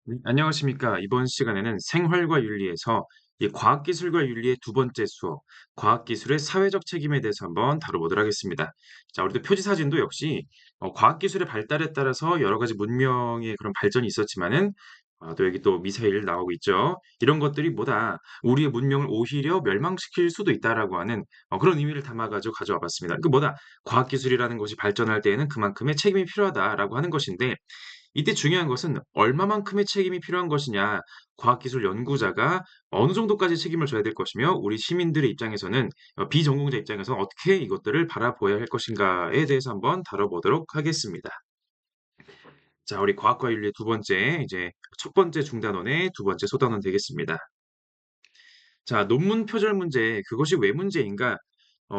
네, 안녕하십니까. 이번 시간에는 생활과 윤리에서 이 과학기술과 윤리의 두 번째 수업, 과학기술의 사회적 책임에 대해서 한번 다뤄보도록 하겠습니다. 자, 우리도 표지 사진도 역시 과학기술의 발달에 따라서 여러 가지 문명의 그런 발전이 있었지만은 또 여기 또 미사일 나오고 있죠. 이런 것들이 뭐다 우리의 문명을 오히려 멸망시킬 수도 있다라고 하는 그런 의미를 담아가지고 가져와 봤습니다. 그 뭐다 과학기술이라는 것이 발전할 때에는 그만큼의 책임이 필요하다라고 하는 것인데 이때 중요한 것은 얼마만큼의 책임이 필요한 것이냐, 과학기술 연구자가 어느 정도까지 책임을 져야 될 것이며 우리 시민들의 입장에서는 비전공자 입장에서는 어떻게 이것들을 바라보아야 할 것인가에 대해서 한번 다뤄보도록 하겠습니다. 자, 우리 과학과 윤리의 두 번째 이제 첫 번째 중단원의 두 번째 소단원 되겠습니다. 자, 논문 표절 문제 그것이 왜 문제인가?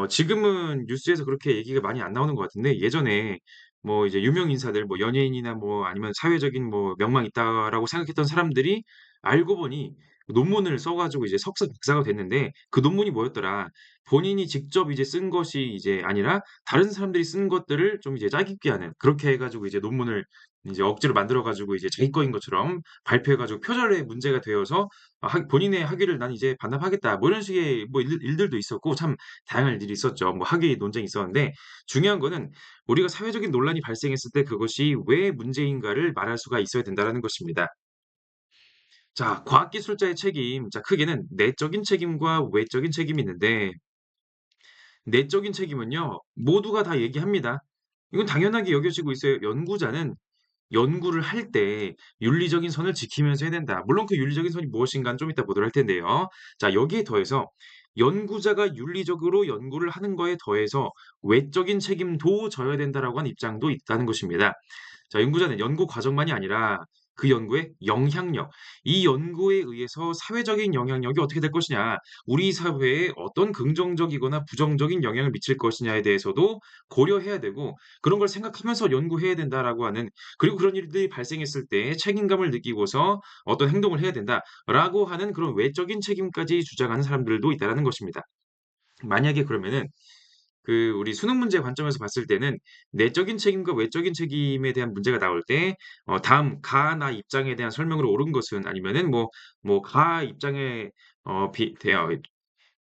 지금은 뉴스에서 그렇게 얘기가 많이 안 나오는 것 같은데 예전에 뭐 이제 유명 인사들 뭐 연예인이나 뭐 아니면 사회적인 뭐 명망 있다라고 생각했던 사람들이 알고 보니 논문을 써 가지고 이제 석사 박사가 됐는데 그 논문이 뭐였더라. 본인이 직접 이제 쓴 것이 이제 아니라 다른 사람들이 쓴 것들을 좀 이제 짜깁기 하는 그렇게 해 가지고 이제 논문을 이제 억지로 만들어 가지고 이제 자기 거인 것처럼 발표해 가지고 표절의 문제가 되어서 학 본인의 학위를 "난 이제 반납하겠다." 뭐 이런 식의 뭐 일들도 있었고 참 다양한 일이 있었죠. 뭐 학위 논쟁이 있었는데 중요한 거는 우리가 사회적인 논란이 발생했을 때 그것이 왜 문제인가를 말할 수가 있어야 된다라는 것입니다. 자, 과학기술자의 책임. 자, 크게는 내적인 책임과 외적인 책임이 있는데 내적인 책임은요, 모두가 다 얘기합니다. 이건 당연하게 여겨지고 있어요. 연구자는 연구를 할 때 윤리적인 선을 지키면서 해야 된다. 물론 그 윤리적인 선이 무엇인가는 좀 이따 보도록 할 텐데요. 자, 여기에 더해서 연구자가 윤리적으로 연구를 하는 거에 더해서 외적인 책임도 져야 된다라고 하는 입장도 있다는 것입니다. 자, 연구자는 연구 과정만이 아니라 그 연구의 영향력, 이 연구에 의해서 사회적인 영향력이 어떻게 될 것이냐, 우리 사회에 어떤 긍정적이거나 부정적인 영향을 미칠 것이냐에 대해서도 고려해야 되고 그런 걸 생각하면서 연구해야 된다라고 하는 그리고 그런 일들이 발생했을 때 책임감을 느끼고서 어떤 행동을 해야 된다라고 하는 그런 외적인 책임까지 주장하는 사람들도 있다라는 것입니다. 만약에 그러면은 우리 수능 문제 관점에서 봤을 때는 내적인 책임과 외적인 책임에 대한 문제가 나올 때 다음 가, 나 입장에 대한 설명으로 옳은 것은 아니면은 가 입장에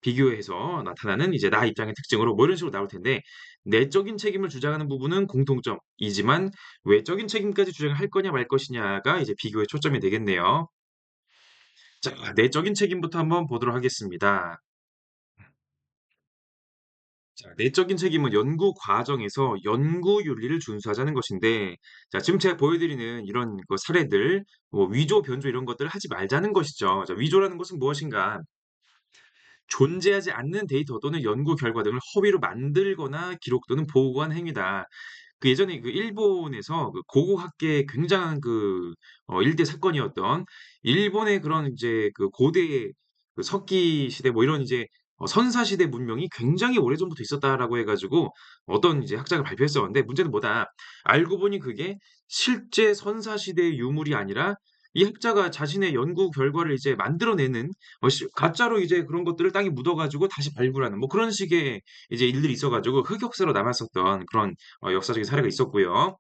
비교해서 나타나는 이제 나 입장의 특징으로 뭐 이런 식으로 나올 텐데 내적인 책임을 주장하는 부분은 공통점이지만 외적인 책임까지 주장할 거냐 말 것이냐가 이제 비교의 초점이 되겠네요. 자, 내적인 책임부터 한번 보도록 하겠습니다. 자, 내적인 책임은 연구 과정에서 연구 윤리를 준수하자는 것인데 자, 지금 제가 보여드리는 이런 사례들 뭐 위조, 변조 이런 것들을 하지 말자는 것이죠. 자, 위조라는 것은 무엇인가? 존재하지 않는 데이터 또는 연구 결과 등을 허위로 만들거나 기록 또는 보고한 행위다. 예전에 일본에서 고고학계의 굉장한 일대 사건이었던 일본의 그런 이제 고대 석기 시대 뭐 이런 이제 선사 시대 문명이 굉장히 오래전부터 있었다라고 해 가지고 어떤 이제 학자가 발표했었는데 문제는 뭐다. 알고 보니 그게 실제 선사 시대의 유물이 아니라 이 학자가 자신의 연구 결과를 이제 만들어내는 가짜로 이제 그런 것들을 땅에 묻어 가지고 다시 발굴하는 뭐 그런 식의 이제 일들이 있어 가지고 흑역사로 남았었던 그런 역사적인 사례가 있었고요.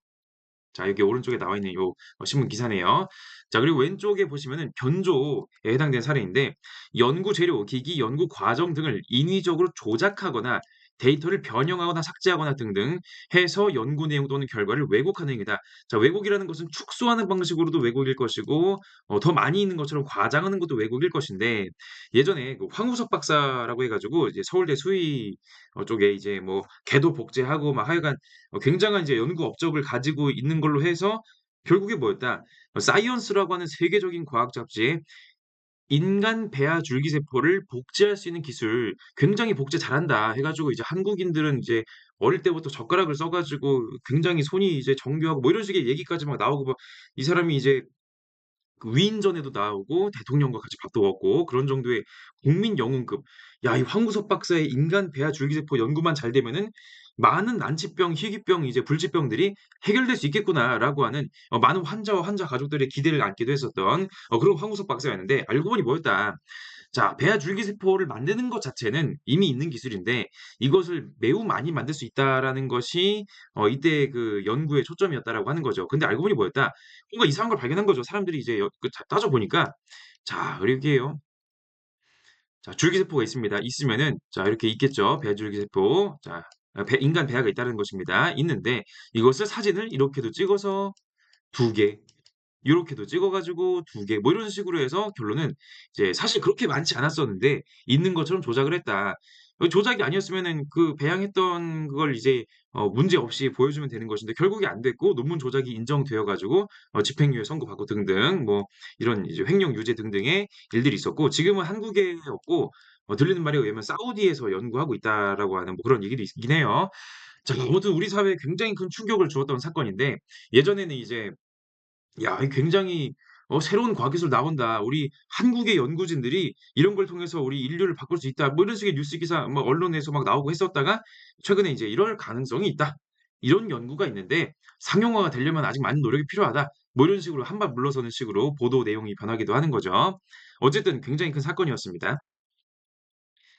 자, 여기 오른쪽에 나와 있는 요 신문 기사네요. 자, 그리고 왼쪽에 보시면은 변조에 해당되는 사례인데 연구 재료, 기기, 연구 과정 등을 인위적으로 조작하거나 데이터를 변형하거나 삭제하거나 등등 해서 연구 내용 또는 결과를 왜곡하는 행위다. 자, 왜곡이라는 것은 축소하는 방식으로도 왜곡일 것이고 더 많이 있는 것처럼 과장하는 것도 왜곡일 것인데 예전에 황우석 박사라고 해 가지고 이제 서울대 수의 쪽에 이제 뭐 개도 복제하고 막 하여간 굉장한 이제 연구 업적을 가지고 있는 걸로 해서 결국에 뭐였다. 사이언스라고 하는 세계적인 과학 잡지에 인간 배아 줄기세포를 복제할 수 있는 기술 굉장히 복제 잘한다 해 가지고 이제 한국인들은 이제 어릴 때부터 젓가락을 써 가지고 굉장히 손이 이제 정교하고 뭐 이런 식의 얘기까지 막 나오고 막 이 사람이 이제 위인전에도 나오고 대통령과 같이 밥도 먹고 그런 정도의 국민 영웅급. 야, 이 황구석 박사의 인간 배아 줄기세포 연구만 잘 되면은 많은 난치병, 희귀병, 이제 불치병들이 해결될 수 있겠구나라고 하는 많은 환자와 환자 가족들의 기대를 안기도 했었던 그런 황우석 박사였는데 알고 보니 뭐였다. 자, 배아 줄기세포를 만드는 것 자체는 이미 있는 기술인데 이것을 매우 많이 만들 수 있다라는 것이 이때 그 연구의 초점이었다라고 하는 거죠. 근데 알고 보니 뭐였다? 뭔가 이상한 걸 발견한 거죠. 사람들이 이제 따져 보니까 자, 이렇게요. 자, 줄기세포가 있습니다. 있으면은 자, 이렇게 있겠죠. 배아 줄기세포. 자, 인간 배아가 있다는 것입니다. 있는데 이것을 사진을 이렇게도 찍어서 2개, 요렇게도 찍어 가지고 2개 뭐 이런 식으로 해서 결론은 이제 사실 그렇게 많지 않았었는데 있는 것처럼 조작을 했다. 조작이 아니었으면은 그 배양했던 그걸 이제 문제없이 보여주면 되는 것인데 결국에 안 됐고 논문 조작이 인정되어 가지고 집행유예 선고받고 등등 뭐 이런 이제 횡령 유죄 등등의 일들이 있었고 지금은 한국에 없고 들리는 말에 의하면 사우디에서 연구하고 있다라고 하는 뭐 그런 얘기도 있긴 해요. 자, 아무튼 우리 사회에 굉장히 큰 충격을 주었던 사건인데 예전에는 이제 야, 이 굉장히 새로운 과기술 나온다. 우리 한국의 연구진들이 이런 걸 통해서 우리 인류를 바꿀 수 있다. 뭐 이런 식의 뉴스 기사 막 언론에서 막 나오고 했었다가 최근에 이제 이럴 가능성이 있다. 이런 연구가 있는데 상용화가 되려면 아직 많은 노력이 필요하다. 뭐 이런 식으로 한 발 물러서는 식으로 보도 내용이 변하기도 하는 거죠. 어쨌든 굉장히 큰 사건이었습니다.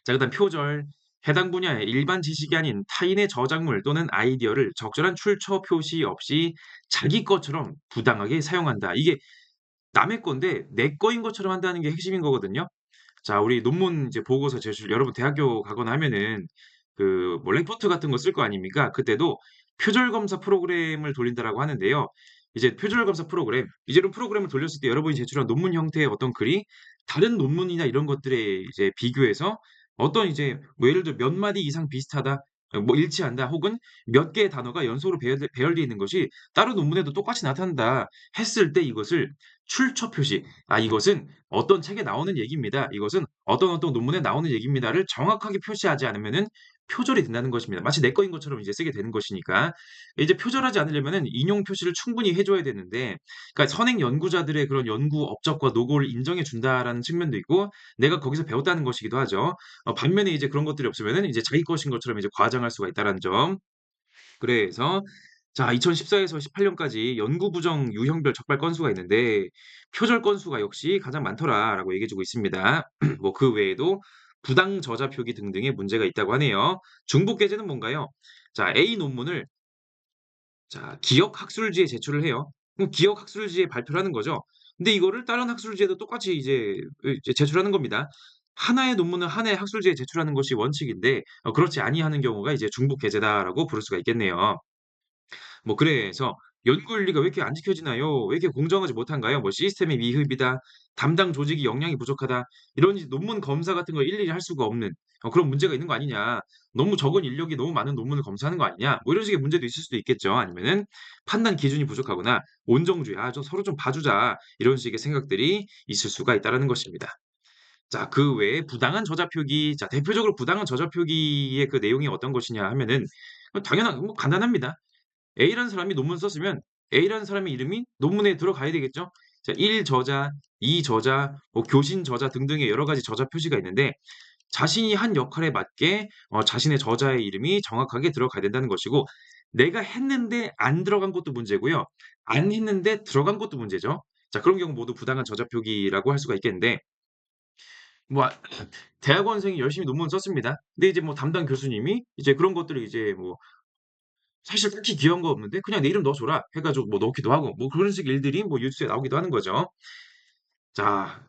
자, 그다음 표절. 해당 분야의 일반 지식이 아닌 타인의 저작물 또는 아이디어를 적절한 출처 표시 없이 자기 것처럼 부당하게 사용한다. 이게 남의 건데 내 거인 것처럼 한다는 게 핵심인 거거든요. 자, 우리 논문 이제 보고서 제출 여러분 대학교 가거나 하면은 그 뭐 레포트 같은 거 쓸 거 아닙니까? 그때도 표절 검사 프로그램을 돌린다라고 하는데요. 이제 표절 검사 프로그램 이런 프로그램을 돌렸을 때 여러분이 제출한 논문 형태의 어떤 글이 다른 논문이나 이런 것들에 이제 비교해서 어떤 이제 뭐 예를 들어 몇 마디 이상 비슷하다, 뭐 일치한다, 혹은 몇 개의 단어가 연속으로 배열되어 있는 것이 다른 논문에도 똑같이 나타난다 했을 때 이것을 출처 표시, 이것은 어떤 책에 나오는 얘기입니다. 이것은 어떤 논문에 나오는 얘기입니다를 정확하게 표시하지 않으면은 표절이 된다는 것입니다. 마치 내 거인 것처럼 이제 쓰게 되는 것이니까. 이제 표절하지 않으려면은 인용 표시를 충분히 해 줘야 되는데 그러니까 선행 연구자들의 그런 연구 업적과 노고를 인정해 준다라는 측면도 있고 내가 거기서 배웠다는 것이기도 하죠. 반면에 이제 그런 것들이 없으면은 이제 자기 것인 것처럼 이제 과장할 수가 있다라는 점. 그래서 자, 2014에서 18 년까지 연구 부정 유형별 적발 건수가 있는데 "표절 건수가 역시 가장 많더라."라고 얘기해 주고 있습니다. 뭐 그 외에도 부당 저자 표기 등등의 문제가 있다고 하네요. 중복 게재는 뭔가요? 자, A 논문을 자, 기억 학술지에 제출을 해요. 그럼 기억 학술지에 발표를 하는 거죠. 근데 이거를 다른 학술지에도 똑같이 이제 제출하는 겁니다. 하나의 논문을 하나의 학술지에 제출하는 것이 원칙인데 그렇지 아니하는 경우가 이제 중복 게재다라고 부를 수가 있겠네요. 뭐 그래서 "연구 윤리가 왜 이렇게 안 지켜지나요? 왜 이렇게 공정하지 못한가요?" 뭐 "시스템의 미흡이다. 담당 조직이 역량이 부족하다." 이런 이제 논문 검사 같은 걸 일일이 할 수가 없는 그런 문제가 있는 거 아니냐. "너무 적은 인력이 너무 많은 논문을 검사하는 거 아니냐." 뭐 이런 식의 문제도 있을 수도 있겠죠. 아니면은 판단 기준이 부족하거나 온정주의 '아 좀 서로 좀 봐 주자.' 이런 식의 생각들이 있을 수가 있다라는 것입니다. 자, 그 외에 부당한 저자 표기. 자, 대표적으로 부당한 저자 표기의 그 내용이 어떤 것이냐 하면은 당연한 뭐 간단합니다. A라는 사람이 논문 썼으면 A라는 사람의 이름이 논문에 들어가야 되겠죠. 자, 1 저자, 2 저자, 뭐 교신 저자 등등의 여러 가지 저자 표시가 있는데 자신이 한 역할에 맞게 자신의 저자의 이름이 정확하게 들어가야 된다는 것이고 내가 했는데 안 들어간 것도 문제고요. 안 했는데 들어간 것도 문제죠. 자, 그런 경우 모두 부당한 저자 표기라고 할 수가 있겠는데 뭐 대학원생이 열심히 논문을 썼습니다. 근데 이제 뭐 담당 교수님이 이제 그런 것들을 이제 뭐 사실 딱히 귀한 거 없는데 그냥 "내 이름 넣어 줘라." 해 가지고 뭐 넣기도 하고 뭐 그런 식의 일들이 뭐 뉴스에 나오기도 하는 거죠. 자,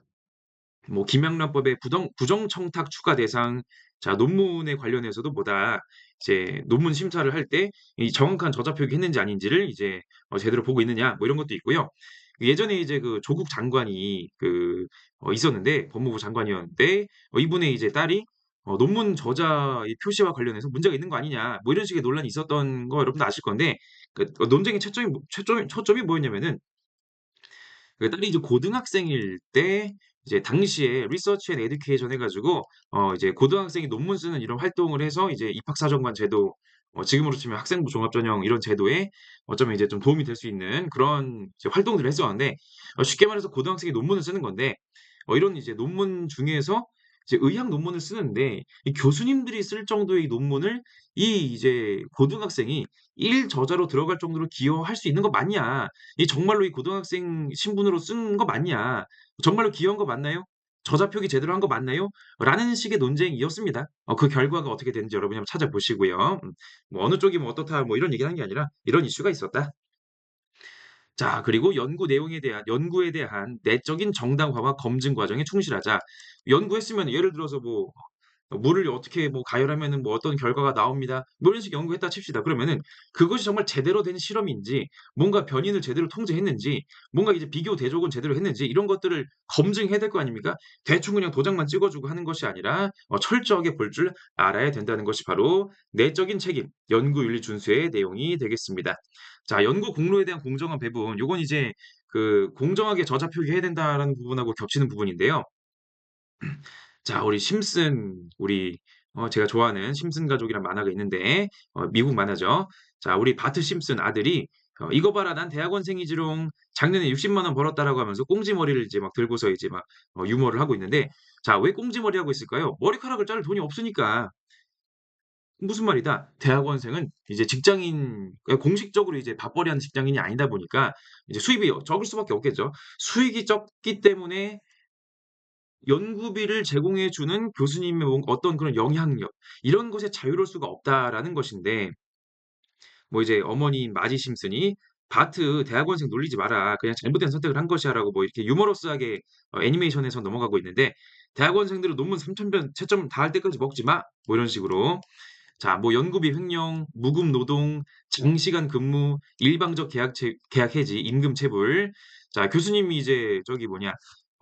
뭐 김영란법의 부정 청탁 추가 대상. 자, 논문에 관련해서도 뭐다 이제 논문 심사를 할 때 이 정확한 저자 표기했는지 아닌지를 이제 제대로 보고 있느냐 뭐 이런 것도 있고요. 예전에 이제 그 조국 장관이 있었는데 법무부 장관이었는데 이분의 이제 딸이 논문 저자의 표시와 관련해서 문제가 있는 거 아니냐 뭐 이런 식의 논란이 있었던 거 여러분도 아실 건데 논쟁의 초점이 뭐였냐면은 그 딸이 이제 고등학생일 때 이제 당시에 리서치 앤 에듀케이션 해 가지고 이제 고등학생이 논문 쓰는 이런 활동을 해서 이제 입학사정관 제도 지금으로 치면 학생부 종합전형 이런 제도에 어쩌면 이제 좀 도움이 될 수 있는 그런 이제 활동들을 했었는데 쉽게 말해서 고등학생이 논문을 쓰는 건데 이런 이제 논문 중에서 이제 의학 논문을 쓰는데 이 교수님들이 쓸 정도의 논문을 이 이제 고등학생이 일저자로 들어갈 정도로 기여할 수 있는 거 맞냐? 이 정말로 이 고등학생 신분으로 쓴 거 맞냐? 정말로 기여한 거 맞나요? 저자 표기 제대로 한 거 맞나요? 라는 식의 논쟁이었습니다. 그 결과가 어떻게 됐는지 여러분이 한번 찾아보시고요. 뭐 어느 쪽이 뭐 어떻다 뭐 이런 얘기를 한 게 아니라 이런 이슈가 있었다. 자, 그리고 연구에 대한 내적인 정당화와 검증 과정에 충실하자. 연구했으면 예를 들어서 뭐 물을 어떻게 뭐 가열하면은 뭐 어떤 결과가 나옵니다. 뭐 이런 식의 연구했다 칩시다. 그러면은 그것이 정말 제대로 된 실험인지, 뭔가 변이를 제대로 통제했는지, 뭔가 이제 비교 대조군 제대로 했는지 이런 것들을 검증해야 될 거 아닙니까? 대충 그냥 도장만 찍어 주고 하는 것이 아니라 철저하게 볼 줄 알아야 된다는 것이 바로 내적인 책임, 연구윤리 준수의 내용이 되겠습니다. 자, 연구 공로에 대한 공정한 배분. 요건 이제 그 공정하게 저자 표기해야 된다라는 부분하고 겹치는 부분인데요. 자, 우리 심슨 우리 제가 좋아하는 심슨 가족이란 만화가 있는데 미국 만화죠. 자, 우리 바트 심슨 아들이 "이거 봐라. 난 대학원생이지롱. 작년에 60만 원 벌었다."라고 하면서 꽁지머리를 이제 막 들고서 이제 막 유머를 하고 있는데 자, 왜 꽁지머리 하고 있을까요? 머리카락을 자를 돈이 없으니까. 무슨 말이다. 대학원생은 이제 직장인 공식적으로 이제 밥벌이하는 직장인이 아니다 보니까 이제 수입이 적을 수밖에 없겠죠. 수익이 적기 때문에 연구비를 제공해 주는 교수님의 어떤 그런 영향력 이런 것에 자유로울 수가 없다라는 것인데 뭐 이제 어머니인 마지 심슨이 "바트 대학원생 놀리지 마라. 그냥 잘못된 선택을 한 것이야."라고 뭐 이렇게 유머러스하게 애니메이션에서 넘어가고 있는데 "대학원생들은 논문 3,000편 채점 다 할 때까지 먹지 마." 뭐 이런 식으로 자, 뭐 연구비 횡령, 무급 노동, 장시간 근무, 일방적 계약 해지, 임금 체불. 자, 교수님이 이제 저기 뭐냐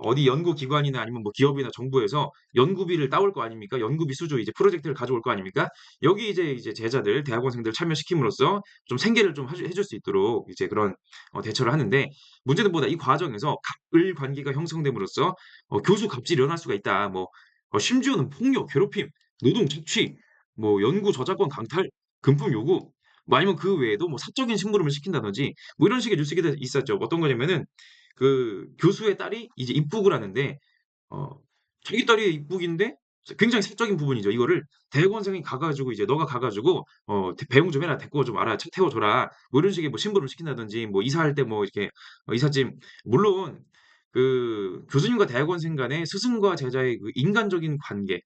어디 연구기관이나 아니면 뭐 기업이나 정부에서 연구비를 따올 거 아닙니까? 연구비 수주 이제 프로젝트를 가져올 거 아닙니까? 여기 이제 제자들, 대학원생들 참여시킴으로써 좀 생계를 좀 해줄 수 있도록 이제 그런 대처를 하는데 문제는 뭐다? 이 과정에서 갑을 관계가 형성됨으로써 교수 갑질이 일어날 수가 있다. 뭐 심지어는 폭력, 괴롭힘, 노동 착취 뭐 연구 저작권 강탈, 금품 요구 뭐 아니면 그 외에도 뭐 사적인 심부름을 시킨다든지 뭐 이런 식의 뉴스가 있었죠. 어떤 거냐면은 그 교수의 딸이 이제 입국을 하는데 어 자기 딸이 입국인데 굉장히 사적인 부분이죠. 이거를 대학원생이 가 가지고 이제 "너가 가 가지고 배웅 좀 해라. 데리고 좀 와라. 차 태워 줘라." 뭐 이런 식의 뭐 심부름을 시킨다든지 뭐 이사할 때 뭐 이렇게 이삿짐 물론 그 교수님과 대학원생 간의 스승과 제자의 그 인간적인 관계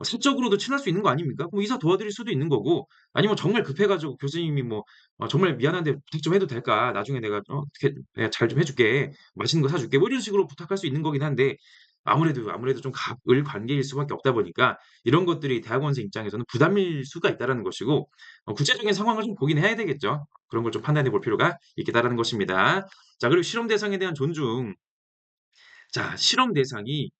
사적으로도 친할 수 있는 거 아닙니까? 뭐 이사 도와드릴 수도 있는 거고 아니면 정말 급해 가지고 교수님이 뭐 "정말 미안한데 부탁 좀 해도 될까? 나중에 내가 어떻게 내가 잘 좀 해 줄게. 맛있는 거 사 줄게." 뭐 이런 식으로 부탁할 수 있는 거긴 한데 아무래도 좀 갑을 관계일 수밖에 없다 보니까 이런 것들이 대학원생 입장에서는 부담일 수가 있다라는 것이고 구체적인 상황을 좀 보긴 해야 되겠죠. 그런 걸 좀 판단해 볼 필요가 있겠다라는 것입니다. 자, 그리고 실험 대상에 대한 존중. 자, 실험 대상이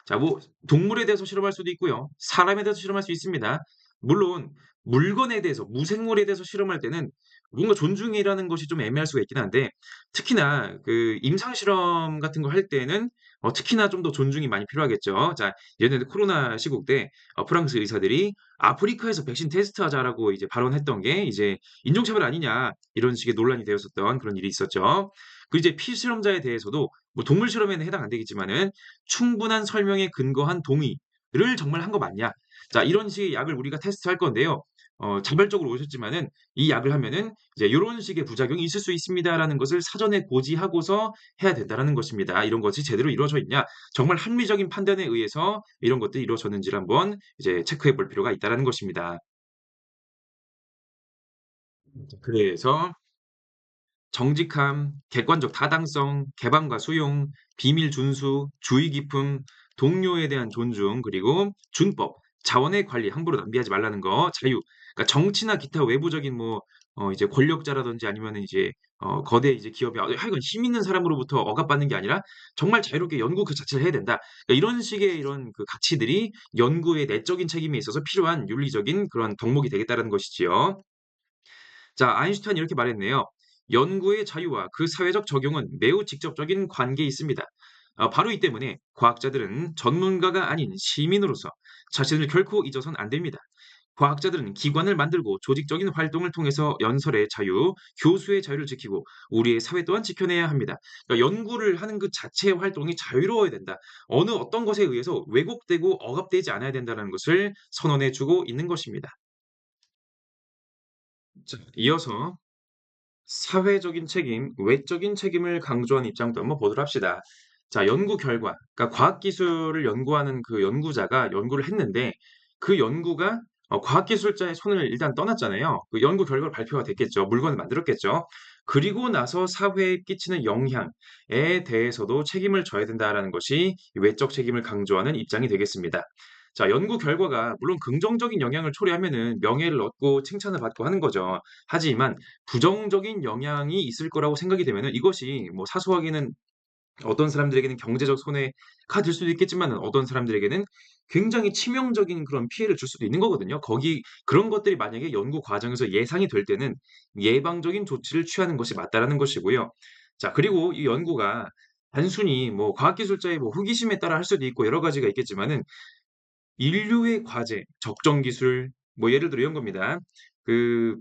자, 뭐 동물에 대해서 실험할 수도 있고요. 사람에 대해서 실험할 수 있습니다. 물론 물건에 대해서 무생물에 대해서 실험할 때는 뭔가 존중이라는 것이 좀 애매할 수가 있긴 한데 특히나 그 임상 실험 같은 거 할 때는 특히나 좀 더 존중이 많이 필요하겠죠. 자, 예전에 코로나 시국 때 프랑스 의사들이 "아프리카에서 백신 테스트하자."라고 이제 발언했던 게 이제 "인종차별 아니냐." 이런 식의 논란이 되었었던 그런 일이 있었죠. 그 이제 피실험자에 대해서도 뭐 동물 실험에는 해당 안 되겠지만은 충분한 설명에 근거한 동의를 정말 한 거 맞냐. 자, 이런 식의 약을 우리가 테스트할 건데요. 자발적으로 오셨지만은 이 약을 하면은 이제 "요런 식의 부작용이 있을 수 있습니다."라는 것을 사전에 고지하고서 해야 된다라는 것입니다. 이런 것이 제대로 이루어져 있냐. 정말 합리적인 판단에 의해서 이런 것들이 이루어졌는지를 한번 이제 체크해 볼 필요가 있다라는 것입니다. 그래서 정직함, 객관적 타당성, 개방과 수용, 비밀 준수, 주의 깊음, 동료에 대한 존중, 그리고 준법, 자원의 관리, 함부로 낭비하지 말라는 거, 자유. 그러니까 정치나 기타 외부적인 뭐 이제 권력자라든지 아니면은 이제 거대 이제 기업이 하여간 힘 있는 사람으로부터 억압받는 게 아니라 정말 자유롭게 연구 그 자체를 해야 된다. 그러니까 이런 식의 이런 그 가치들이 연구의 내적인 책임에 있어서 필요한 윤리적인 그런 덕목이 되겠다라는 것이지요. 자, 아인슈타인이 이렇게 말했네요. 연구의 자유와 그 사회적 적용은 매우 직접적인 관계에 있습니다. 바로 이 때문에 과학자들은 전문가가 아닌 시민으로서 자신을 결코 잊어선 안 됩니다. 과학자들은 기관을 만들고 조직적인 활동을 통해서 연설의 자유, 교수의 자유를 지키고 우리의 사회 또한 지켜내야 합니다. 그러니까 연구를 하는 그 자체의 활동이 자유로워야 된다. 어떤 것에 의해서 왜곡되고 억압되지 않아야 된다는 것을 선언해 주고 있는 것입니다. 자, 이어서 사회적인 책임, 외적인 책임을 강조한 입장도 한번 보도록 합시다. 자, 연구 결과, 그러니까 과학기술을 연구하는 그 연구자가 연구를 했는데 그 연구가 과학기술자의 손을 일단 떠났잖아요. 그 연구 결과가 발표가 됐겠죠. 물건을 만들었겠죠. 그리고 나서 사회에 끼치는 영향에 대해서도 책임을 져야 된다라는 것이 외적 책임을 강조하는 입장이 되겠습니다. 자, 연구 결과가 물론 긍정적인 영향을 초래하면은 명예를 얻고 칭찬을 받고 하는 거죠. 하지만 부정적인 영향이 있을 거라고 생각이 되면은 이것이 뭐 사소하게는 어떤 사람들에게는 경제적 손해가 될 수도 있겠지만은 어떤 사람들에게는 굉장히 치명적인 그런 피해를 줄 수도 있는 거거든요. 그런 것들이 만약에 연구 과정에서 예상이 될 때는 예방적인 조치를 취하는 것이 맞다라는 것이고요. 자, 그리고 이 연구가 단순히 뭐 과학기술자의 뭐 호기심에 따라 할 수도 있고 여러 가지가 있겠지만은 인류의 과제, 적정 기술 뭐 예를 들어 이런 겁니다. 그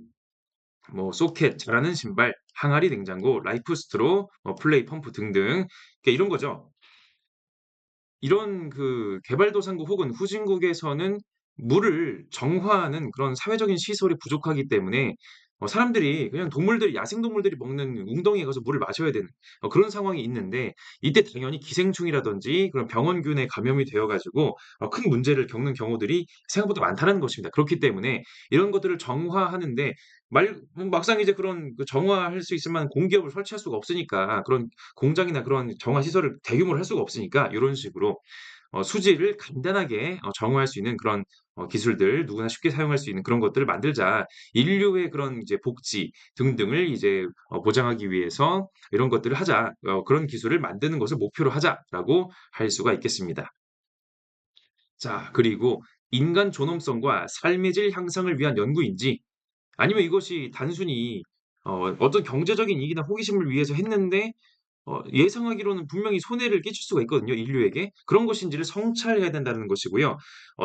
뭐 소켓, 자라는 신발, 항아리 냉장고, 라이프 스트로, 플레이 펌프 등등 그러니까 이런 거죠. 이런 그 개발도상국 혹은 후진국에서는 물을 정화하는 그런 사회적인 시설이 부족하기 때문에 사람들이 그냥 야생동물들이 먹는 웅덩이에 가서 물을 마셔야 되는 그런 상황이 있는데 이때 당연히 기생충이라든지 그런 병원균에 감염이 되어 가지고 큰 문제를 겪는 경우들이 생각보다 많다는 것입니다. 그렇기 때문에 이런 것들을 정화하는데 막상 이제 그런 그 정화할 수 있을 만한 공기업을 설치할 수가 없으니까 그런 공장이나 그런 정화 시설을 대규모로 할 수가 없으니까 요런 식으로 수질을 간단하게 정화할 수 있는 그런 기술들 누구나 쉽게 사용할 수 있는 그런 것들을 만들자. 인류의 그런 이제 복지 등등을 이제 보장하기 위해서 이런 것들을 하자. 그런 기술을 만드는 것을 목표로 하자라고 할 수가 있겠습니다. 자, 그리고 인간 존엄성과 삶의 질 향상을 위한 연구인지 아니면 이것이 단순히 어떤 경제적인 이익이나 호기심을 위해서 했는데 예상하기로는 분명히 손해를 끼칠 수가 있거든요, 인류에게. 그런 것인지를 성찰해야 된다는 것이고요.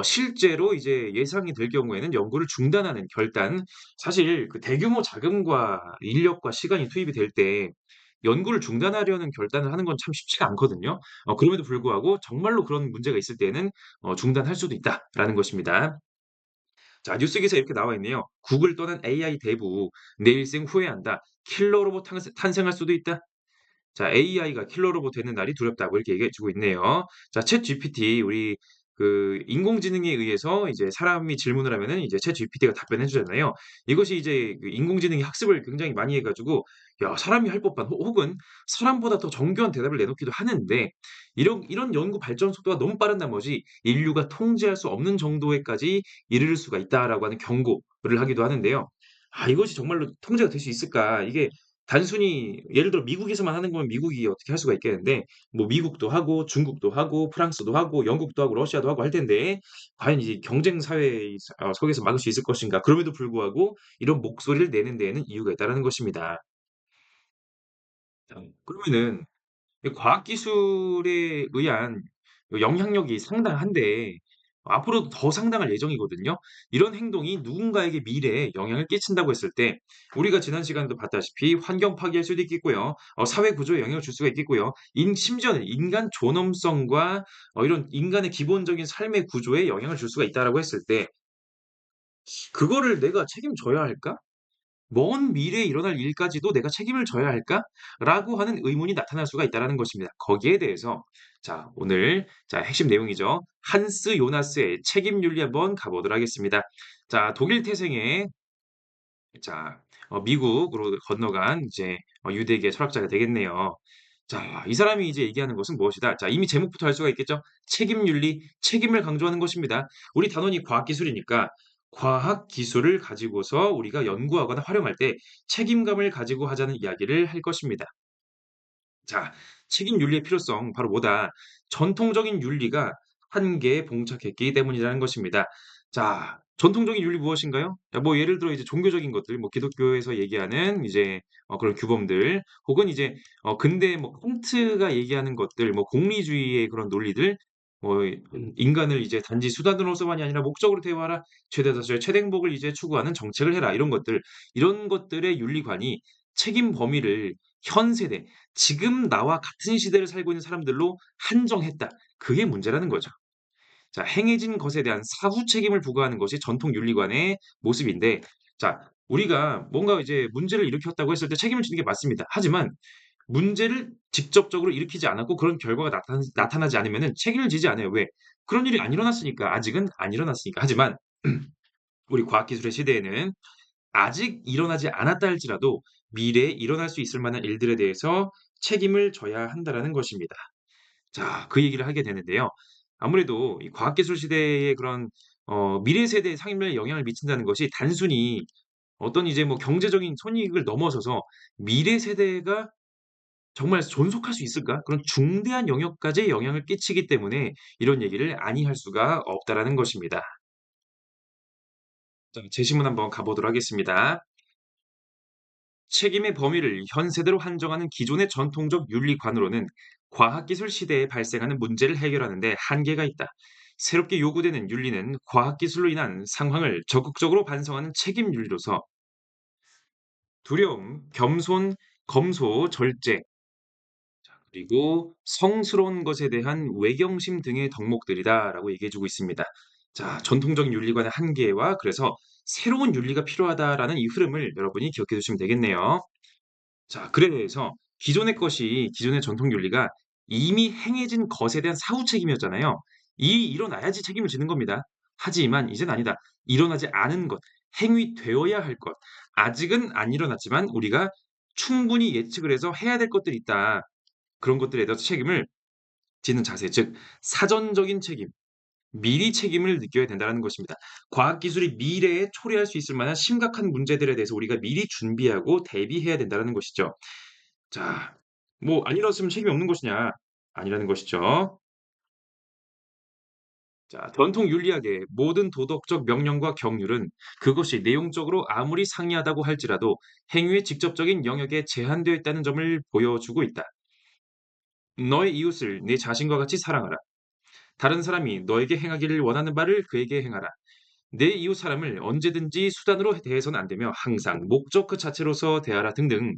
실제로 이제 예상이 될 경우에는 연구를 중단하는 결단 사실 그 대규모 자금과 인력과 시간이 투입이 될 때 연구를 중단하려는 결단을 하는 건 참 쉽지가 않거든요. 그럼에도 불구하고 정말로 그런 문제가 있을 때는 '중단할 수도 있다.'라는 것입니다. 자, 뉴스 기사에 이렇게 나와 있네요. "구글 떠난 AI 대부. 내 일생 후회한다. 킬러 로봇 탄생할 수도 있다." 자, AI가 킬러 로봇 되는 날이 두렵다고 이렇게 얘기해 주고 있네요. 자, 챗GPT 우리 그 인공지능에 의해서 이제 사람이 질문을 하면은 이제 챗GPT가 답변해 주잖아요. 이것이 이제 그 인공지능이 학습을 굉장히 많이 해 가지고 야 사람이 할 법한 혹은 사람보다 더 정교한 대답을 내놓기도 하는데 이런 연구 발전 속도가 너무 빠른 나머지 인류가 통제할 수 없는 정도에까지 이르를 수가 있다라고 하는 경고를 하기도 하는데요. 이것이 정말로 통제가 될 수 있을까? 이게 단순히 예를 들어 미국에서만 하는 거면 미국이 어떻게 할 수가 있겠는데 뭐 미국도 하고 중국도 하고 프랑스도 하고 영국도 하고 러시아도 하고 할 텐데 과연 이 경쟁 사회에 속에서 막을 수 있을 것인가? 그럼에도 불구하고 이런 목소리를 내는 데에는 이유가 있다라는 것입니다. 그러면은 이 과학기술에 의한 영향력이 상당한데 앞으로도 더 상당할 예정이거든요. 이런 행동이 누군가에게 미래에 영향을 끼친다고 했을 때 우리가 지난 시간에도 봤다시피 환경 파괴할 수도 있겠고요. 사회 구조에 영향을 줄 수가 있겠고요. 심지어는 인간 존엄성과 이런 인간의 기본적인 삶의 구조에 영향을 줄 수가 있다라고 했을 때 '그거를 내가 책임져야 할까?' '먼 미래에 일어날 일까지도 내가 책임을 져야 할까?'라고 하는 의문이 나타날 수가 있다라는 것입니다. 거기에 대해서 자 오늘 자 핵심 내용이죠. 한스 요나스의 책임 윤리 한번 가 보도록 하겠습니다. 자 독일 태생의 자 미국으로 건너간 이제 유대계 철학자가 되겠네요. 자 이 사람이 이제 얘기하는 것은 무엇이다. 자 이미 제목부터 알 수가 있겠죠. 책임 윤리, 책임을 강조하는 것입니다. 우리 단원이 과학기술이니까 과학기술을 가지고서 우리가 연구하거나 활용할 때 책임감을 가지고 하자는 이야기를 할 것입니다. 자, 책임 윤리의 필요성 바로 뭐다? 전통적인 윤리가 한계에 봉착했기 때문이라는 것입니다. 자, 전통적인 윤리 무엇인가요? 뭐 예를 들어 이제 종교적인 것들, 뭐 기독교에서 얘기하는 이제 그런 규범들, 혹은 이제 근대 뭐 칸트가 얘기하는 것들, 뭐 공리주의의 그런 논리들, 인간을 이제 단지 수단으로서만이 아니라 목적으로 대우하라. 최대다수의 최대 행복을 이제 추구하는 정책을 해라. 이런 것들, 이런 것들의 윤리관이 책임 범위를 현 세대, 지금 나와 같은 시대를 살고 있는 사람들로 한정했다. 그게 문제라는 거죠. 자, 행해진 것에 대한 사후 책임을 부과하는 것이 전통 윤리관의 모습인데, 자, 우리가 뭔가 이제 문제를 일으켰다고 했을 때 책임을 지는 게 맞습니다. 하지만 문제를 직접적으로 일으키지 않았고 그런 결과가 나타나지 않으면은 책임을 지지 않아요. 왜? 그런 일이 안 일어났으니까. 아직은 안 일어났으니까. 하지만 우리 과학기술의 시대에는 아직 일어나지 않았다 할지라도 미래에 일어날 수 있을 만한 일들에 대해서 책임을 져야 한다라는 것입니다. 자, 그 얘기를 하게 되는데요. 아무래도 이 과학기술 시대의 그런 미래 세대의 삶에 영향을 미친다는 것이 단순히 어떤 이제 뭐 경제적인 손익을 넘어서서 미래 세대가 정말 존속할 수 있을까? 그런 중대한 영역까지 영향을 끼치기 때문에 이런 얘기를 아니할 수가 없다라는 것입니다. 자, 제시문 한번 가보도록 하겠습니다. 책임의 범위를 현 세대로 한정하는 기존의 전통적 윤리관으로는 과학기술 시대에 발생하는 문제를 해결하는 데 한계가 있다. 새롭게 요구되는 윤리는 과학기술로 인한 상황을 적극적으로 반성하는 책임 윤리로서 두려움, 겸손, 검소, 절제, 그리고 성스러운 것에 대한 외경심 등의 덕목들이다라고 얘기해 주고 있습니다. 자, 전통적인 윤리관의 한계와 그래서 새로운 윤리가 필요하다라는 이 흐름을 여러분이 기억해 두시면 되겠네요. 자, 그래서 기존의 전통 윤리가 이미 행해진 것에 대한 사후 책임이었잖아요. 이 일어나야지 책임을 지는 겁니다. 하지만 이젠 아니다. 일어나지 않은 것, 행위되어야 할 것, 아직은 안 일어났지만 우리가 충분히 예측을 해서 해야 될 것들이 있다. 그런 것들에 대해서 책임을 지는 자세, 즉 사전적인 책임, 미리 책임을 느껴야 된다는 것입니다. 과학기술이 미래에 초래할 수 있을 만한 심각한 문제들에 대해서 우리가 미리 준비하고 대비해야 된다는 것이죠. 자, 뭐 안 일어났으면 책임이 없는 것이냐? 아니라는 것이죠. 자, 전통 윤리학의 모든 도덕적 명령과 경륜은 그것이 내용적으로 아무리 상이하다고 할지라도 행위의 직접적인 영역에 제한되어 있다는 점을 보여주고 있다. 너의 이웃을 네 자신과 같이 사랑하라. 다른 사람이 너에게 행하기를 원하는 바를 그에게 행하라. 내 이웃 사람을 언제든지 수단으로 대해서는 안 되며 항상 목적 그 자체로서 대하라 등등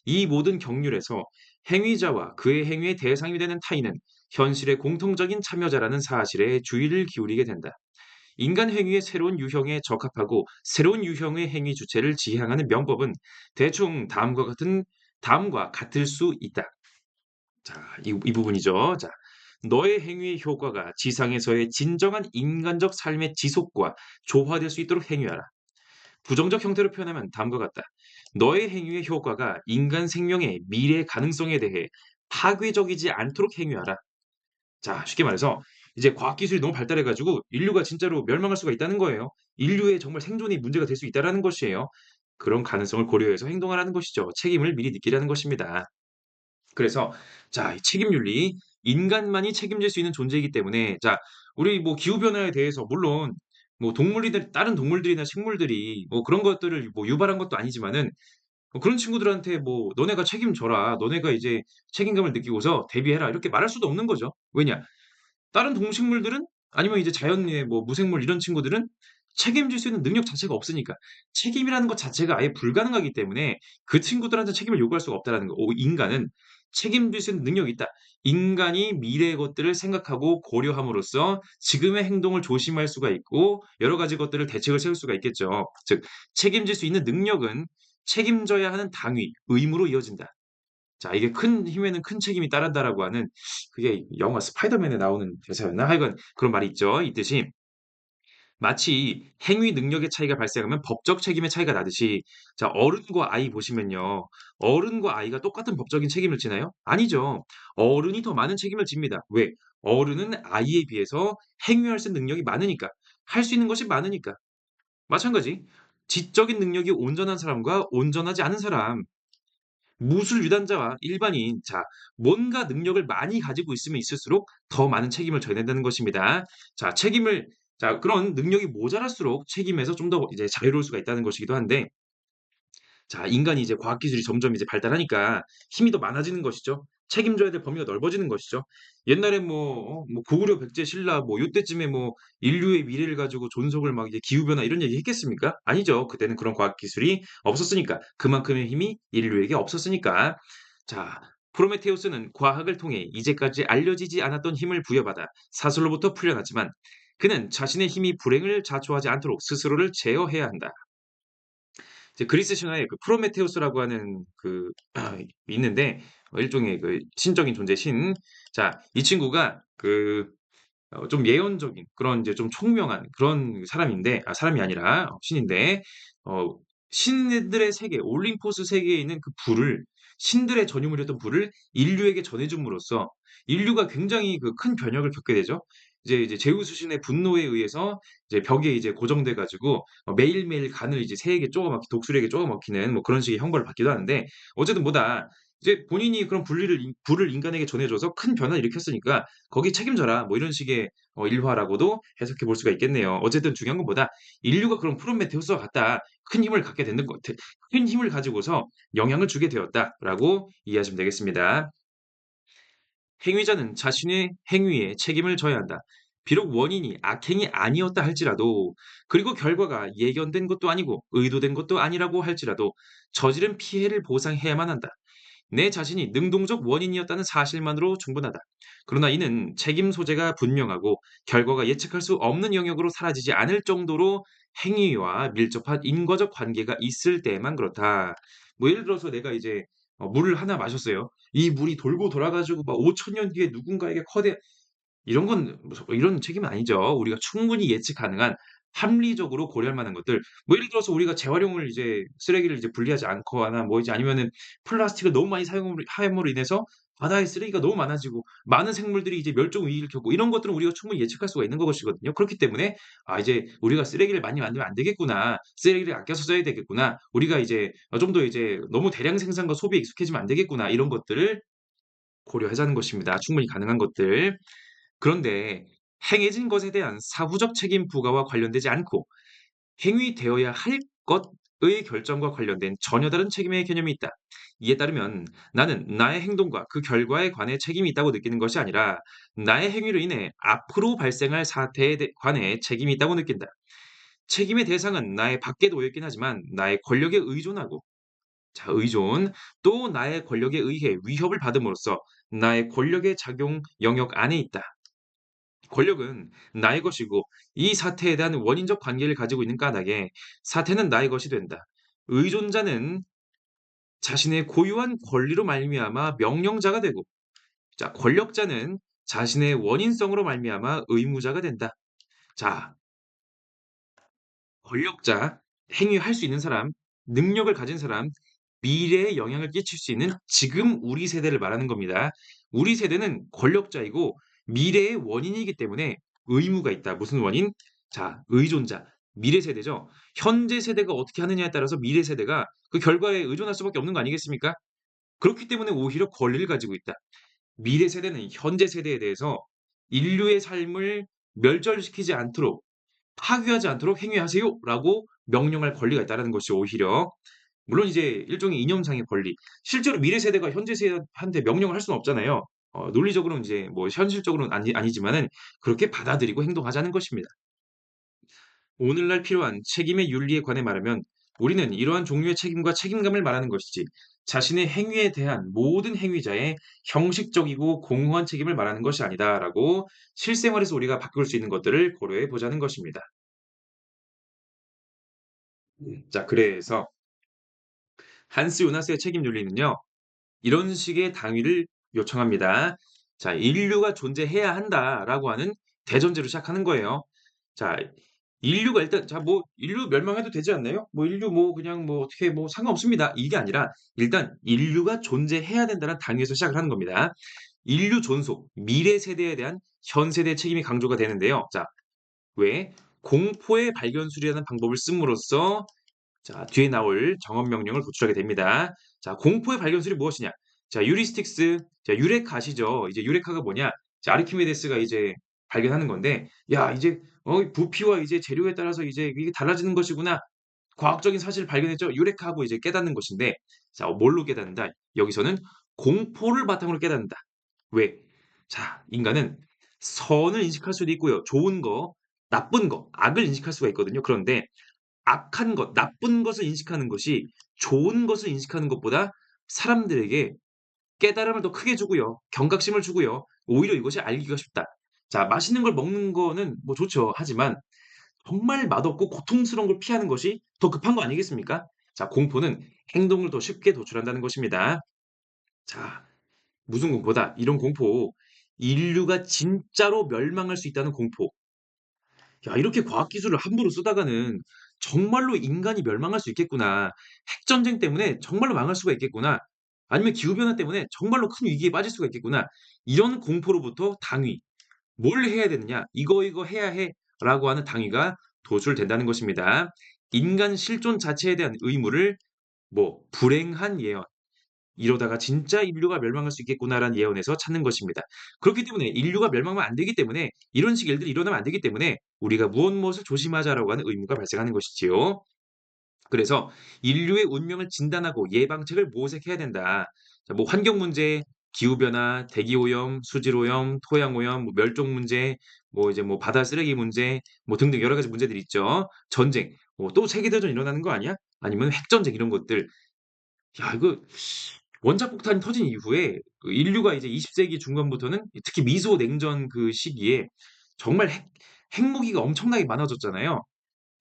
이 모든 경륜에서 행위자와 그의 행위의 대상이 되는 타인은 현실의 공통적인 참여자라는 사실에 주의를 기울이게 된다. 인간 행위의 새로운 유형에 적합하고 새로운 유형의 행위 주체를 지향하는 명법은 대충 다음과 같을 수 있다. 자, 이 부분이죠. 자, 너의 행위의 효과가 지상에서의 진정한 인간적 삶의 지속과 조화될 수 있도록 행위하라. 부정적 형태로 표현하면 다음과 같다. 너의 행위의 효과가 인간 생명의 미래 가능성에 대해 파괴적이지 않도록 행위하라. 자, 쉽게 말해서 이제 과학기술이 너무 발달해 가지고 인류가 진짜로 멸망할 수가 있다는 거예요. 인류의 정말 생존이 문제가 될 수 있다라는 것이에요. 그런 가능성을 고려해서 행동하라는 것이죠. 책임을 미리 느끼라는 것입니다. 그래서 자, 이 책임 윤리, 인간만이 책임질 수 있는 존재이기 때문에 자, 우리 뭐 기후 변화에 대해서 물론 뭐 동물이든 다른 동물들이나 식물들이 뭐 그런 것들을 뭐 유발한 것도 아니지만은 그런 친구들한테 뭐 "너네가 책임져라. 너네가 이제 책임감을 느끼고서 대비해라." 이렇게 말할 수도 없는 거죠. 왜냐? 다른 동식물들은 아니면 이제 자연의 뭐 무생물 이런 친구들은 책임질 수 있는 능력 자체가 없으니까. 책임이라는 것 자체가 아예 불가능하기 때문에 그 친구들한테 책임을 요구할 수가 없다라는 거. 인간은 책임질 수 있는 능력이 있다. 인간이 미래의 것들을 생각하고 고려함으로써 지금의 행동을 조심할 수가 있고 여러 가지 것들을 대책을 세울 수가 있겠죠. 즉 책임질 수 있는 능력은 책임져야 하는 당위, 의무로 이어진다. 자, 이게 "큰 힘에는 큰 책임이 따른다."라고 하는 그게 영화 스파이더맨에 나오는 대사였나? 하여간 그런 말이 있죠. 있듯이 마치 행위 능력의 차이가 발생하면 법적 책임의 차이가 나듯이 자, 어른과 아이 보시면요. 어른과 아이가 똑같은 법적인 책임을 지나요? 아니죠. 어른이 더 많은 책임을 집니다. 왜? 어른은 아이에 비해서 행위할 수 있는 능력이 많으니까. 할 수 있는 것이 많으니까. 마찬가지 지적인 능력이 온전한 사람과 온전하지 않은 사람 무술 유단자와 일반인 자 뭔가 능력을 많이 가지고 있으면 있을수록 더 많은 책임을 져야 된다는 것입니다. 자 책임을 자 그런 능력이 모자랄수록 책임에서 좀 더 이제 자유로울 수가 있다는 것이기도 한데 자 인간이 이제 과학 기술이 점점 이제 발달하니까 힘이 더 많아지는 것이죠. 책임져야 될 범위가 넓어지는 것이죠. 옛날에 뭐 고구려 백제 신라 뭐 요때쯤에 뭐 인류의 미래를 가지고 존속을 막 이제 기후 변화 이런 얘기 했겠습니까? 아니죠. 그때는 그런 과학 기술이 없었으니까. 그만큼의 힘이 인류에게 없었으니까. 자, 프로메테우스는 과학을 통해 이제까지 알려지지 않았던 힘을 부여받아 사슬로부터 풀려났지만 그는 자신의 힘이 불행을 자초하지 않도록 스스로를 제어해야 한다. 이제 그리스 신화에 그 프로메테우스라고 하는 그 있는데 일종의 그 신적인 존재 신. 자, 이 친구가 좀 예언적인 그런 이제 좀 총명한 그런 사람인데 사람이 아니라 신인데 어 신들의 세계 올림포스 세계에 있는 그 불을 신들의 전유물이었던 불을 인류에게 전해 줌으로써 인류가 굉장히 그 큰 변혁을 겪게 되죠. 이제 제우스 신의 분노에 의해서 이제 벽에 이제 고정돼 가지고 매일매일 간을 이제 새에게 쪼아 먹기 독수리에게 쪼아 먹히는 뭐 그런 식의 형벌을 받기도 하는데 어쨌든 뭐다 이제 본인이 그런 불을 인간에게 전해 줘서 큰 변화를 일으켰으니까 "거기 책임져라." 뭐 이런 식의 일화라고도 해석해 볼 수가 있겠네요. 어쨌든 중요한 건 뭐다? 인류가 그런 프로메테우스와 같다. 큰 힘을 갖게 되는 것 큰 힘을 가지고서 영향을 주게 되었다라고 이해하시면 되겠습니다. 행위자는 자신의 행위에 책임을 져야 한다. 비록 원인이 악행이 아니었다 할지라도 그리고 결과가 예견된 것도 아니고 의도된 것도 아니라고 할지라도 저지른 피해를 보상해야만 한다. 내 자신이 능동적 원인이었다는 사실만으로 충분하다. 그러나 이는 책임 소재가 분명하고 결과가 예측할 수 없는 영역으로 사라지지 않을 정도로 행위와 밀접한 인과적 관계가 있을 때만 그렇다. 뭐 예를 들어서 내가 이제 물을 하나 마셨어요. 이 물이 돌고 돌아 가지고 막 5천 년 뒤에 누군가에게 커대 이런 건 이런 책임은 아니죠. 우리가 충분히 예측 가능한 합리적으로 고려할 만한 것들 뭐 예를 들어서 우리가 재활용을 이제 쓰레기를 이제 분리하지 않거나 뭐 이제 아니면은 플라스틱을 너무 많이 사용함으로 함으로 인해서 바다에 쓰레기가 너무 많아지고 많은 생물들이 이제 멸종 위기를 겪고 이런 것들은 우리가 충분히 예측할 수가 있는 것이거든요. 그렇기 때문에 '아 이제 우리가 쓰레기를 많이 만들면 안 되겠구나. 쓰레기를 아껴서 써야 되겠구나. 우리가 이제 좀 더 이제 너무 대량 생산과 소비에 익숙해지면 안 되겠구나.' 이런 것들을 고려하자는 것입니다. 충분히 가능한 것들. 그런데 행해진 것에 대한 사후적 책임 부과와 관련되지 않고 행위되어야 할 것의 결정과 관련된 전혀 다른 책임의 개념이 있다. 이에 따르면 나는 나의 행동과 그 결과에 관해 책임이 있다고 느끼는 것이 아니라 나의 행위로 인해 앞으로 발생할 사태에 관해 책임이 있다고 느낀다. 책임의 대상은 나의 밖에 놓여 있긴 하지만 나의 권력에 의존하고 자 의존 또 나의 권력에 의해 위협을 받음으로써 나의 권력의 작용 영역 안에 있다. 권력은 나의 것이고 이 사태에 대한 원인적 관계를 가지고 있는 까닭에 사태는 나의 것이 된다. 의존자는 자신의 고유한 권리로 말미암아 명령자가 되고 자 권력자는 자신의 원인성으로 말미암아 의무자가 된다. 자 권력자, 행위할 수 있는 사람, 능력을 가진 사람, 미래에 영향을 끼칠 수 있는 지금 우리 세대를 말하는 겁니다. 우리 세대는 권력자이고 미래의 원인이기 때문에 의무가 있다. 무슨 원인? 자, 의존자. 미래 세대죠. 현재 세대가 어떻게 하느냐에 따라서 미래 세대가 그 결과에 의존할 수밖에 없는 거 아니겠습니까? 그렇기 때문에 오히려 권리를 가지고 있다. 미래 세대는 현재 세대에 대해서 인류의 삶을 멸절시키지 않도록 파괴하지 않도록 행위하세요라고 명령할 권리가 있다라는 것이 오히려 물론 이제 일종의 이념상의 권리. 실제로 미래 세대가 현재 세대한테 명령을 할 수는 없잖아요. 논리적으로는 이제 뭐 현실적으로는 아니지만은 그렇게 받아들이고 행동하자는 것입니다. 오늘날 필요한 책임의 윤리에 관해 말하면 우리는 이러한 종류의 책임과 책임감을 말하는 것이지 자신의 행위에 대한 모든 행위자의 형식적이고 공허한 책임을 말하는 것이 아니다라고 실생활에서 우리가 바꿀 수 있는 것들을 고려해 보자는 것입니다. 자, 그래서 한스 요나스의 책임 윤리는요. 이런 식의 당위를 요청합니다. 자, "인류가 존재해야 한다."라고 하는 대전제로 시작하는 거예요. 자, 인류가 일단 자 뭐 "인류 멸망해도 되지 않나요? 뭐 인류 뭐 그냥 뭐 어떻게 뭐 상관없습니다." 이게 아니라 일단 "인류가 존재해야 된다."는 당위에서 시작을 하는 겁니다. 인류 존속, 미래 세대에 대한 현 세대의 책임이 강조가 되는데요. 자, 왜? 공포의 발견술이라는 방법을 씀으로써 자 뒤에 나올 정언 명령을 도출하게 됩니다. 자 공포의 발견술이 무엇이냐? 자 유리스틱스 자 유레카 아시죠? 이제 유레카가 뭐냐? 자 아르키메데스가 이제 발견하는 건데 야 이제 부피와 이제 재료에 따라서 이제 이게 달라지는 것이구나. 과학적인 사실을 발견했죠. 유레카하고 이제 깨닫는 것인데 자 뭘로 깨닫는다? 여기서는 공포를 바탕으로 깨닫는다. 왜? 자, 인간은 선을 인식할 수도 있고요. 좋은 거, 나쁜 거, 악을 인식할 수가 있거든요. 그런데 악한 것, 나쁜 것을 인식하는 것이 좋은 것을 인식하는 것보다 사람들에게 깨달음을 더 크게 주고요. 경각심을 주고요. 오히려 이것이 알기가 쉽다. 자, 맛있는 걸 먹는 거는 뭐 좋죠. 하지만 정말 맛없고 고통스러운 걸 피하는 것이 더 급한 거 아니겠습니까? 자, 공포는 행동을 더 쉽게 도출한다는 것입니다. 자, 무슨 공포다? 이런 공포. 인류가 진짜로 멸망할 수 있다는 공포. 야, 이렇게 과학기술을 함부로 쓰다가는 정말로 인간이 멸망할 수 있겠구나. 핵전쟁 때문에 정말로 망할 수가 있겠구나. 아니면 기후변화 때문에 정말로 큰 위기에 빠질 수가 있겠구나. 이런 공포로부터 당위. 뭘 해야 되느냐? "이거 해야 해."라고 하는 당위가 도출된다는 것입니다. 인간 실존 자체에 대한 의무를 뭐 불행한 예언, '이러다가 진짜 인류가 멸망할 수 있겠구나.'라는 예언에서 찾는 것입니다. 그렇기 때문에 인류가 멸망하면 안 되기 때문에 이런 식의 일들이 일어나면 안 되기 때문에 우리가 무엇을 조심하자라고 하는 의무가 발생하는 것이지요. 그래서 인류의 운명을 진단하고 예방책을 모색해야 된다. 자, 뭐 환경 문제, 기후 변화, 대기 오염, 수질 오염, 토양 오염, 뭐 멸종 문제, 뭐 이제 뭐 바다 쓰레기 문제, 뭐 등등 여러 가지 문제들이 있죠. 전쟁, 뭐 또 세계 대전 일어나는 거 아니야? 아니면 핵전쟁 이런 것들. 야, 이거 원자 폭탄이 터진 이후에 그 인류가 이제 20 세기 중반부터는 특히 미소 냉전 그 시기에 정말 핵무기가 엄청나게 많아졌잖아요.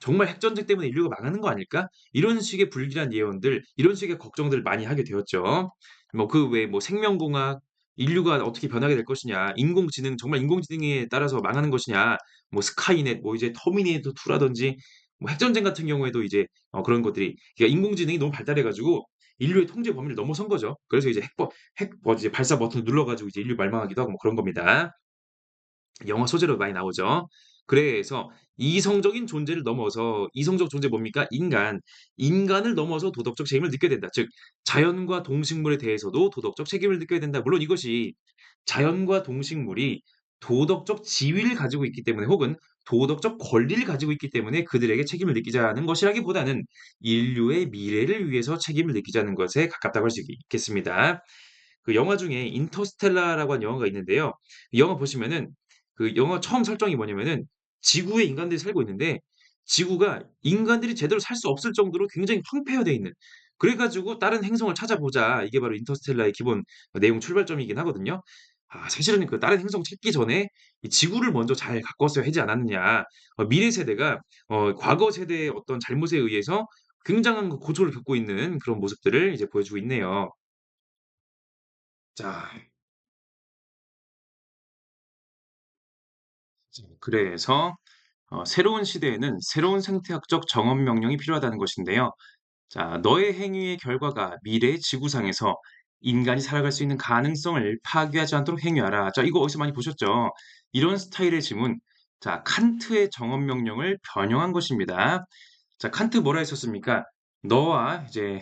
'정말 핵전쟁 때문에 인류가 망하는 거 아닐까?' 이런 식의 불길한 예언들, 이런 식의 걱정들을 많이 하게 되었죠. 뭐 그 외에 뭐 생명공학, 인류가 어떻게 변하게 될 것이냐, 인공지능, 정말 인공지능에 따라서 망하는 것이냐, 뭐 스카이넷, 뭐 이제 터미네이터 2 라든지 뭐 핵전쟁 같은 경우에도 이제 그런 것들이, 그러니까 인공지능이 너무 발달해 가지고 인류의 통제 범위를 넘어선 거죠. 그래서 이제 이제 발사 버튼을 눌러 가지고 이제 인류 멸망하기도 하고 뭐 그런 겁니다. 영화 소재로 많이 나오죠. 그래서 이성적인 존재를 넘어서, 이성적 존재 뭡니까? 인간. 인간을 넘어서 도덕적 책임을 느껴야 된다. 즉 자연과 동식물에 대해서도 도덕적 책임을 느껴야 된다. 물론 이것이 자연과 동식물이 도덕적 지위를 가지고 있기 때문에, 혹은 도덕적 권리를 가지고 있기 때문에 그들에게 책임을 느끼자는 것이라기보다는 인류의 미래를 위해서 책임을 느끼자는 것에 가깝다고 할 수 있겠습니다. 그 영화 중에 인터스텔라라고 하는 영화가 있는데요. 이 영화 보시면은 그 영화 처음 설정이 뭐냐면은 지구에 인간들이 살고 있는데 지구가 인간들이 제대로 살 수 없을 정도로 굉장히 황폐화되어 있는, 그래 가지고 '다른 행성을 찾아보자.' 이게 바로 인터스텔라의 기본 내용 출발점이긴 하거든요. 아, 사실은 그 다른 행성 찾기 전에 이 지구를 먼저 잘 가꿨어야 하지 않았느냐. 미래 세대가 과거 세대의 어떤 잘못에 의해서 굉장한 그 고초를 겪고 있는 그런 모습들을 이제 보여주고 있네요. 자, 그래서 새로운 시대에는 새로운 생태학적 정언 명령이 필요하다는 것인데요. 자, 너의 행위의 결과가 미래의 지구상에서 인간이 살아갈 수 있는 가능성을 파괴하지 않도록 행위하라. 자, 이거 어디서 많이 보셨죠? 이런 스타일의 지문. 자, 칸트의 정언 명령을 변형한 것입니다. 자, 칸트 뭐라 했었습니까? 너와 이제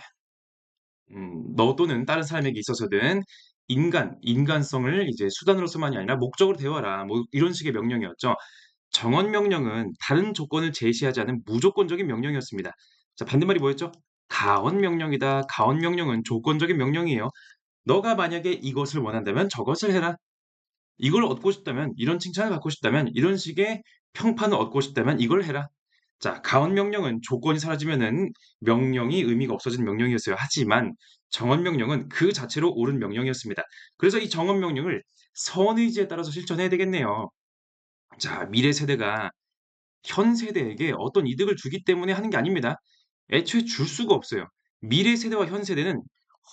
너 또는 다른 사람에게 있어서든 인간성을 이제 수단으로서만이 아니라 목적으로 대하라. 뭐 이런 식의 명령이었죠. 정언 명령은 다른 조건을 제시하지 않은 무조건적인 명령이었습니다. 자, 반대말이 뭐였죠? 가언 명령이다. 가언 명령은 조건적인 명령이에요. 너가 만약에 이것을 원한다면 저것을 해라. 이걸 얻고 싶다면, 이런 칭찬을 받고 싶다면, 이런 식의 평판을 얻고 싶다면 이걸 해라. 자, 가언 명령은 조건이 사라지면은 명령이 의미가 없어지는 명령이었어요. 하지만 정언 명령은 그 자체로 옳은 명령이었습니다. 그래서 이 정언 명령을 선의지에 따라서 실천해야 되겠네요. 자, 미래 세대가 현 세대에게 어떤 이득을 주기 때문에 하는 게 아닙니다. 애초에 줄 수가 없어요. 미래 세대와 현 세대는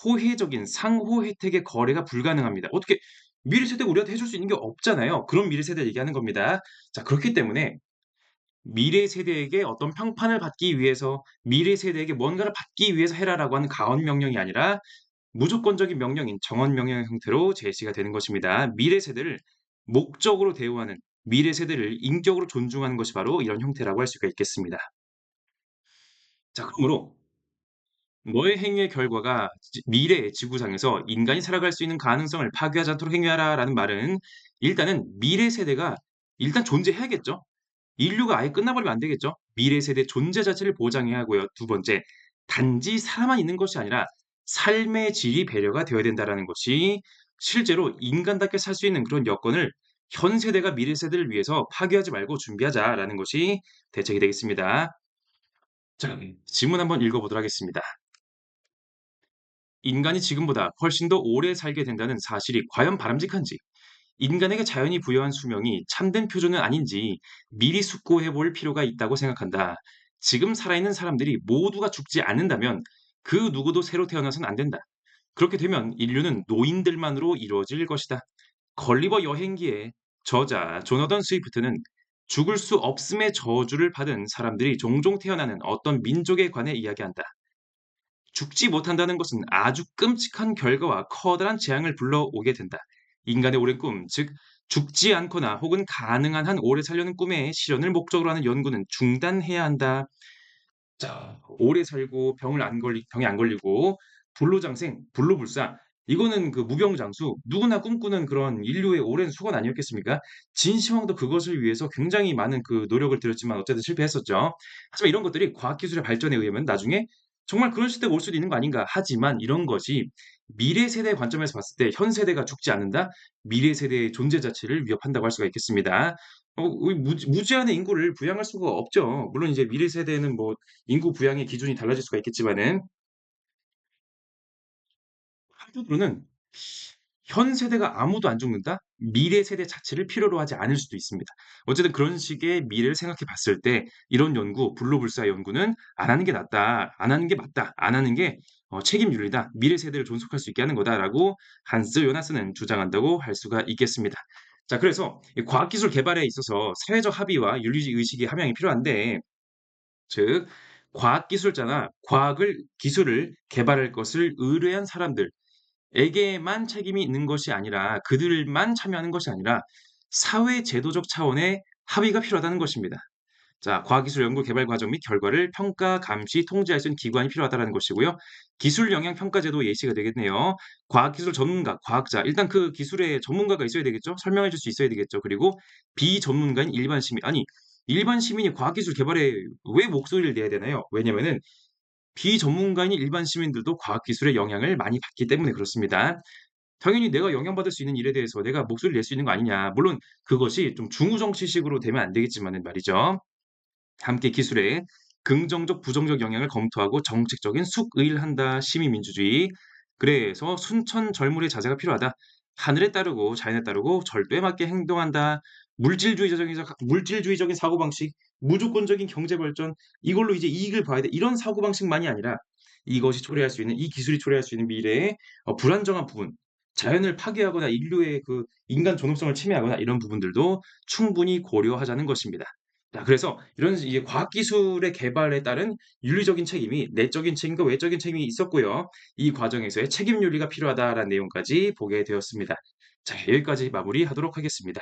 호혜적인 상호 혜택의 거래가 불가능합니다. 어떻게 미래 세대가 우리한테 해줄 수 있는 게 없잖아요. 그런 미래 세대를 얘기하는 겁니다. 자, 그렇기 때문에 미래 세대에게 어떤 평판을 받기 위해서, 미래 세대에게 뭔가를 받기 위해서 해라라고 하는 가언 명령이 아니라 무조건적인 명령인 정언 명령의 형태로 제시가 되는 것입니다. 미래 세대를 목적으로 대우하는, 미래 세대를 인격으로 존중하는 것이 바로 이런 형태라고 할 수가 있겠습니다. 자, 그러므로 너의 행위의 결과가 미래의 지구상에서 인간이 살아갈 수 있는 가능성을 파괴하지 않도록 행위하라라는 말은, 일단은 미래 세대가 일단 존재해야겠죠. 인류가 아예 끝나버리면 안 되겠죠. 미래 세대 존재 자체를 보장해야 하고요. 두 번째, 단지 살아만 있는 것이 아니라 삶의 질이 배려가 되어야 된다라는 것이 실제로 인간답게 살 수 있는 그런 여건을 현 세대가 미래 세대를 위해서 파괴하지 말고 준비하자라는 것이 대책이 되겠습니다. 자, 질문 한번 읽어보도록 하겠습니다. 인간이 지금보다 훨씬 더 오래 살게 된다는 사실이 과연 바람직한지, 인간에게 자연이 부여한 수명이 참된 표준은 아닌지 미리 숙고해 볼 필요가 있다고 생각한다. 지금 살아있는 사람들이 모두가 죽지 않는다면 그 누구도 새로 태어나선 안 된다. 그렇게 되면 인류는 노인들만으로 이루어질 것이다. 걸리버 여행기의 저자 조너던 스위프트는 죽을 수 없음의 저주를 받은 사람들이 종종 태어나는 어떤 민족에 관해 이야기한다. 죽지 못한다는 것은 아주 끔찍한 결과와 커다란 재앙을 불러오게 된다. 인간의 오랜 꿈, 즉 죽지 않거나 혹은 가능한 한 오래 살려는 꿈의 실현을 목적으로 하는 연구는 중단해야 한다. 자, 오래 살고 병에 안 걸리고 불로장생, 불로불사, 이거는 그 무병장수, 누구나 꿈꾸는 그런 인류의 오랜 소원 아니었겠습니까? 진시황도 그것을 위해서 굉장히 많은 그 노력을 들였지만 어쨌든 실패했었죠. 하지만 이런 것들이 과학기술의 발전에 의하면 나중에 정말 그런 시대가 올 수도 있는 거 아닌가. 하지만 이런 것이 미래 세대의 관점에서 봤을 때 현 세대가 죽지 않는다? 미래 세대의 존재 자체를 위협한다고 할 수가 있겠습니다. 우리 무제한의 인구를 부양할 수가 없죠. 물론 이제 미래 세대는 뭐 인구 부양의 기준이 달라질 수가 있겠지만은 한편으로는 '현 세대가 아무도 안 죽는다? 미래 세대 자체를 필요로 하지 않을 수도 있습니다.' 어쨌든 그런 식의 미래를 생각해 봤을 때 이런 연구, 불로불사 연구는 '안 하는 게 낫다. 안 하는 게 맞다. 안 하는 게 책임 윤리다. 미래 세대를 존속할 수 있게 하는 거다.'라고 한스 요나스는 주장한다고 할 수가 있겠습니다. 자, 그래서 이 과학기술 개발에 있어서 사회적 합의와 윤리 의식의 함양이 필요한데, 즉 과학기술자나 기술을 개발할 것을 의뢰한 사람들에게만 책임이 있는 것이 아니라, 그들만 참여하는 것이 아니라 사회 제도적 차원의 합의가 필요하다는 것입니다. 자, 과학기술 연구 개발 과정 및 결과를 평가, 감시, 통제할 수 있는 기관이 필요하다는 것이고요. 기술 영향 평가 제도 예시가 되겠네요. 과학기술 전문가, 과학자, 일단 그 기술의 전문가가 있어야 되겠죠. 설명해 줄 수 있어야 되겠죠. 그리고 비전문가인 일반 시민, 아니 일반 시민이 과학기술 개발에 왜 목소리를 내야 되나요? 왜냐면은 비전문가인 일반 시민들도 과학기술의 영향을 많이 받기 때문에 그렇습니다. 당연히 내가 영향받을 수 있는 일에 대해서 내가 목소리를 낼 수 있는 거 아니냐. 물론 그것이 좀 중우정치식으로 되면 안 되겠지만은 말이죠. 함께 기술에 긍정적, 부정적 영향을 검토하고 정책적인 숙의를 한다. 시민민주주의. 그래서 순천절물의 자세가 필요하다. 하늘에 따르고 자연에 따르고 절도에 맞게 행동한다. 물질주의적인 사고방식, 무조건적인 경제발전, 이걸로 이제 이익을 봐야 돼. 이런 사고방식만이 아니라 이것이 초래할 수 있는, 이 기술이 초래할 수 있는 미래의 불안정한 부분, 자연을 파괴하거나 인류의 그 인간 존엄성을 침해하거나 이런 부분들도 충분히 고려하자는 것입니다. 자, 그래서 이런 이제 과학기술의 개발에 따른 윤리적인 책임이 내적인 책임과 외적인 책임이 있었고요. 이 과정에서의 책임 윤리가 필요하다라는 내용까지 보게 되었습니다. 자, 여기까지 마무리하도록 하겠습니다.